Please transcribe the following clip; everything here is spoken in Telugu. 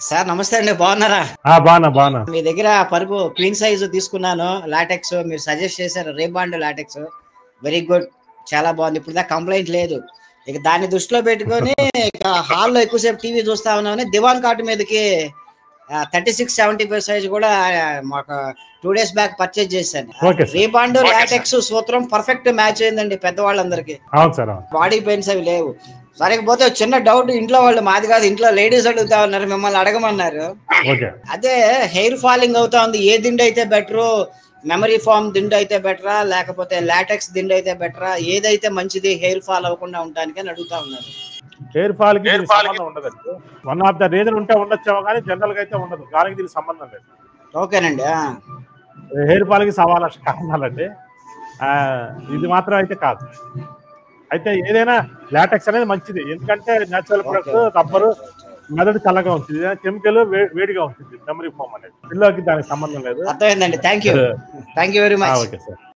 సార్ నమస్తే అండి, బాగున్నారా? బానా మీ దగ్గర పరుపు క్వీన్ సైజ్ తీసుకున్నాను, లాటెక్స్ మీరు సజెస్ట్ చేశారు, రేబాండ్ లాటెక్స్ వెరీ గుడ్, చాలా బాగుంది. ఇప్పుడు దాకా కంప్లైంట్ లేదు. ఇక దాన్ని దృష్టిలో పెట్టుకొని ఇక హాల్లో ఎక్కువసేపు టీవీ చూస్తా ఉన్నామని దివాన్ కాటు మీదకి 3675 సైజ్ కూడా మాకు 2 days బ్యాక్ పర్చేజ్ చేశాను. రీబాండ్ లాటెక్స్ సూత్రం పర్ఫెక్ట్ మ్యాచ్ అయిందండి పెద్దవాళ్ళందరికీ. బాడీ పెయిన్స్ అవి లేవు. సరిపోతే చిన్న డౌట్, ఇంట్లో వాళ్ళు, మాది కాదు, ఇంట్లో లేడీస్ అడుగుతా ఉన్నారు, మిమ్మల్ని అడగమన్నారు. అదే హెయిర్ ఫాలింగ్ అవుతా ఉంది, ఏ దిండు అయితే బెటరు, మెమరీ ఫామ్ దిండు అయితే బెటరా లేకపోతే లాటెక్స్ దిండు అయితే బెటరా, ఏదైతే మంచిది హెయిర్ ఫాల్ అవ్వకుండా ఉండడానికి అని అడుగుతా ఉన్నారు. హెయిర్ ఫాల్ కి సంబంధం ఉండదండి. వన్ ఆఫ్ ద రీజన్ ఉంటే ఉండొచ్చామో కానీ జనరల్ గా అయితే ఉండదు. దానికి దీనికి సంబంధం లేదు. ఓకేనండి. హెయిర్ ఫాల్ కి 1,00,000 కారణాలండి, ఇది మాత్రం అయితే కాదు. అయితే ఏదైనా లాటెక్స్ అనేది మంచిది, ఎందుకంటే నేచురల్ ప్రొడక్ట్. రబ్బరు మెదడు చల్లగా ఉంటుంది, కెమికల్ వేడిగా ఉంటుంది. మెమరీ ఫోమ్ అనేది పిల్లలకి దానికి సంబంధం లేదు. అర్థమైందండి. Thank you very much. Okay sir.